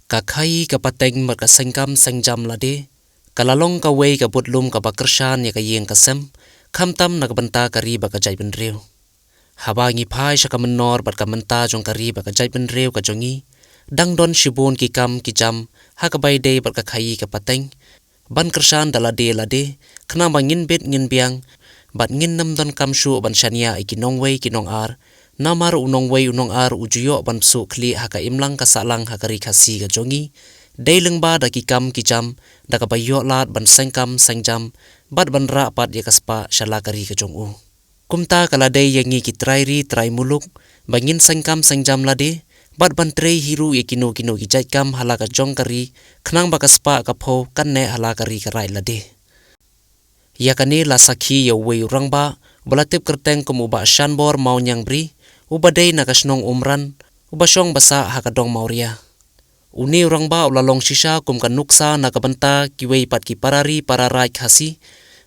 ka khai ka pateng mat ka sengkam sengjam lade kalalong ka wei ka butlum ka bakershan ya ka yeng ka sem khamtam na ka banta ka ri ba ka jai ben reu haba ngi phai sha ka menor bat ka menta jong ka ri ba ka jai ben reu ka jongi dang don shibun ki kam ki jam ha ka bai dei bat ka khai ka pateng ban kershan dalade lade khna ba ngin bet ngin biang bat ngin nam don kam shu ban shania ki nong wei ki nong ar namar unong wei unong ar ujuyo ban su khli ha ka imlang ka salang ha ka ri khasi ka jongi Daileng ba da ki kam ki jam da ka bayo lat ban sengkam sengjam bat ban ra pat ya kaspa shala kari ka jong u kumta kala dei yangi ki trai muluk bangin sengkam sengjam lade bat ban trei hiru ye kino ki jai kam hala ka jong kari khnang ba kaspa ka pho kan ne hala kari ka rai lade ya kane la sakhi yo wei rangba balatip kerteng kum uba shanbor mau nyang bri uba dei na kasnong umran uba shong basa ha ka dong mauria Uni orang ba ulalong shisha kum kan nuksa na kabanta kiwei pat ki parari pararai khasi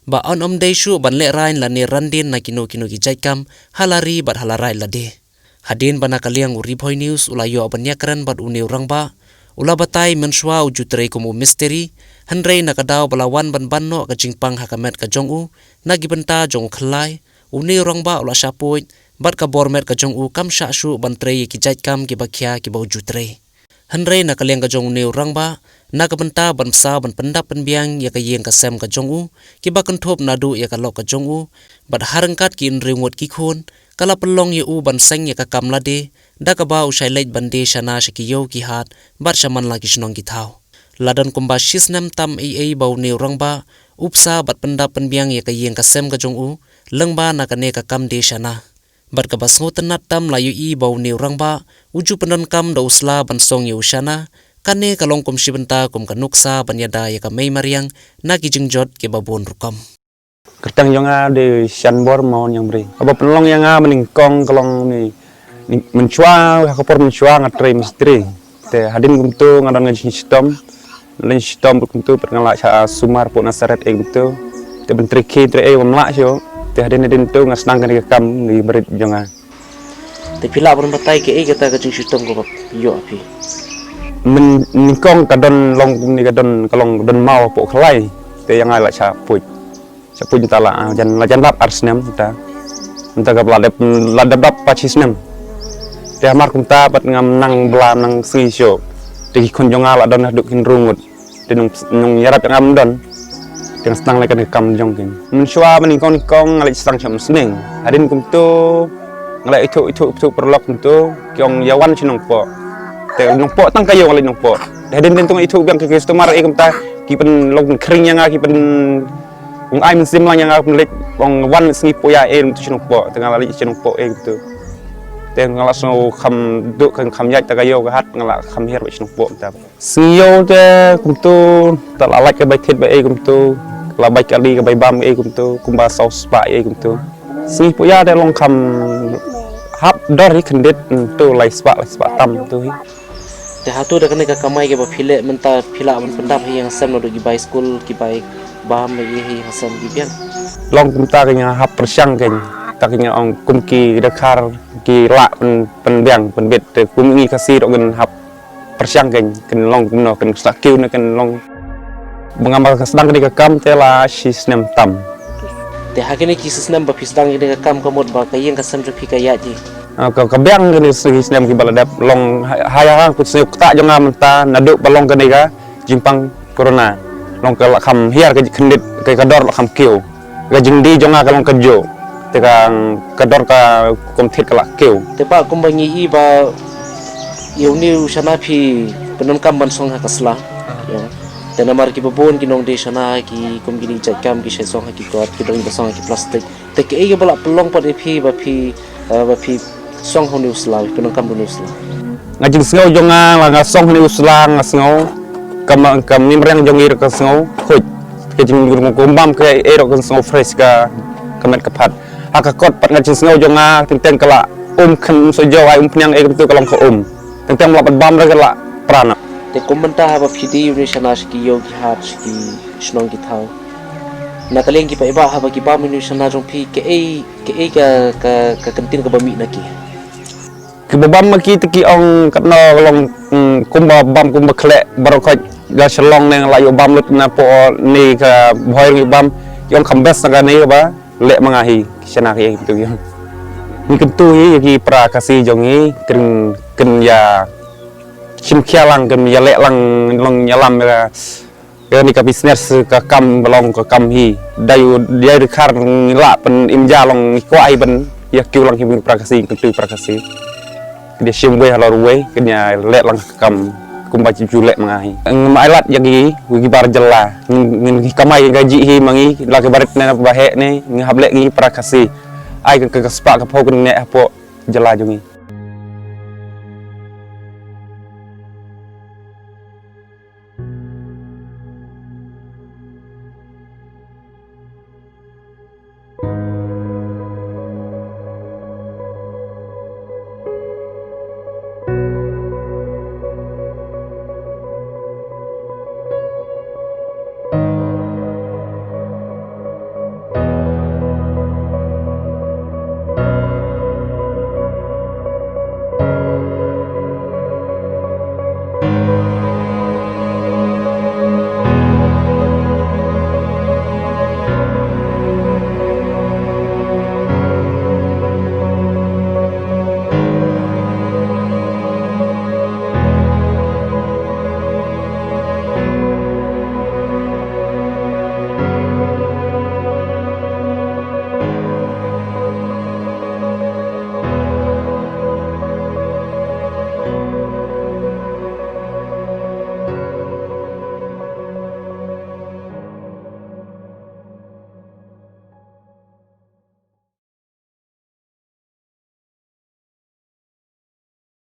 ba on dei shu ban le rain la ne randin na kino ki jaikam halari bat halarai lade hadin bana kaliang uri boy news ulayo abanya kran bat uni orang ba ula batai menswa ujutre kum misteri hanrei na kadaw balawan ban banno ka jingpang hakamet ka jongu na gibenta jong khlai uni orang ba ula shapoit bat ka bormet ka jongu kam sha shu ban trei ki jaikam ki bakhya ki bau jutre Hanrei na kaliang ka jong neu rangba na ka benta ban sa ban pendap penbiang ya ka yeng ka sem ka jongu ki ba kanthop nadu ya ka lok ka jongu bat harangkat ki inringot ki khon kala pelong ye u ban seng ya ka kamlade da ka ba usai leit bande shana shikiyo ki hat bat shaman la ki shnong ki thau ladan kumba shisnam tam ei bau neu rangba upsa bat pendap penbiang ya ka yeng ka sem ka jongu lengba na ka ne ka kam de shana bat ka basngo tenat tam layu i bau neu rangba uju penon kam da usla ban song ye ushana kane kalong kum shibenta kum kanuksa banyada ya ka mei mariang na ki jingjot ke babon rukam kertang jonga de shanbor mau yang beri apa penolong yang meningkong kalong ni menchua hakapor menchua ngatre mistri te hadin gumtu ngadang ngajin sistem len sistem gumtu perngalak sa sumar po nasaret e gumtu te bentri ki tre e wamlak syo te hadin tu ngasnang kan kam ni berit jonga te pila pun batai ke kata ka jing sistem ko yo api meningkong kadon long ni kadon kalong don mau po khlai te yang ala sa puj tala jan lajan lap arsnem ta entah ka ladap pachisnem te amar kumta pat ngam nang bla nang sisyo te kon jonga la don duk hin rungut te nung yarap ngam don yang setang lagi kam jongkin menshua meningkong ningkong ngalai setang cham sning hadin kumtu ngalai itu perlok kumtu kyong yawan chinong po te nong po tang kayo ngalai nong po hadin tentung itu biang ke customer e kumta kipen long kring yang kipen ung ai mensim lang yang aku lek long wan sngi po ya e tu chinong po tengah lali chinong po e kumtu te ngalak so kham duk kan kham yai ta kayo ka hat ngalak kham her chinong po ta sio te kumtu tal alak ke bai thet bai e kumtu la bai kali ke bai bam e kumtu kumba saus pa e kumtu si puya de long kam hap dor hi khendit tu lai spa tam tu hi te hatu da kane ka kamai ke ba phile menta phila ban pendap hi yang sam no gi bai school ki bai bam ye hi hasam gi bian long kumta ke nya hap persyang ke ta ke nya ong kumki dakar ki la pen biang pen bet te kum ngi kasi dok gen hap persyang ke long kumno ken sakiu ne ken long mengamal sedang ke kam tela sisnem tam te hakene ki sisnem ba pisdang ke kam kamot ba kayeng kasam repi kaya ji ka biang ke sisnem ki baladap long haya ku syuk ta jonga menta naduk balong ke ka jimpang corona long ke kham hiar ke khendit ke kador kham kiu ke jingdi jonga ka long kejo te ka kador ka komthit ka kiu te pa kumbangi i ba yeuni usana phi penon kam ban song ha kasla ya te namar ki babon ki nong de sana ki kum gini jakam ki sesong ha ki kot ki dong basong ki plastik te ke e bala pelong pa de phi ba phi song honu sla penon kam honu sla ngajing sngau jonga la nga song honu sla nga sngau kam nimrang jongi ka sngau khoj ke jing kumbam ke e ro ka sngau fresh ka kamet kapat hakakot pat ngajing sngau jonga tenteng kala khan so jo ai pnyang e tu kalong ko tenteng la pat bam ra kala prana te komenta ha ba phidi uni shanash ki yogi hat ki shnong ki thau na kaleng ki pa iba ha ba ki ba minu shana jong phi ke ka kantin ka ba mi na ki ke babam ki te ki ong katno long kumba bam kumba klek barokoj ga shalong neng layu bam lut na po ni ka boy ngi bam yong kambes na ni ba le mangahi kisana ki tu yong ni kentu hi gi pra kasi jongi ken ya chim khialang ken ya le lang long nyalam ga ni ka business ka kam belong ka kam hi dayu dia khar la pen imja long ko ai ben ya kiu lang hi pra kasi kentu pra kasi dia sim we halor we kenya le lang kam kumba ci le mangahi mailat yagi wi bar jella ngin kamai gaji hi mangi la ke barit na bahe ne ngihable gi prakasi ai ke spa ka pok ne apo jela jungi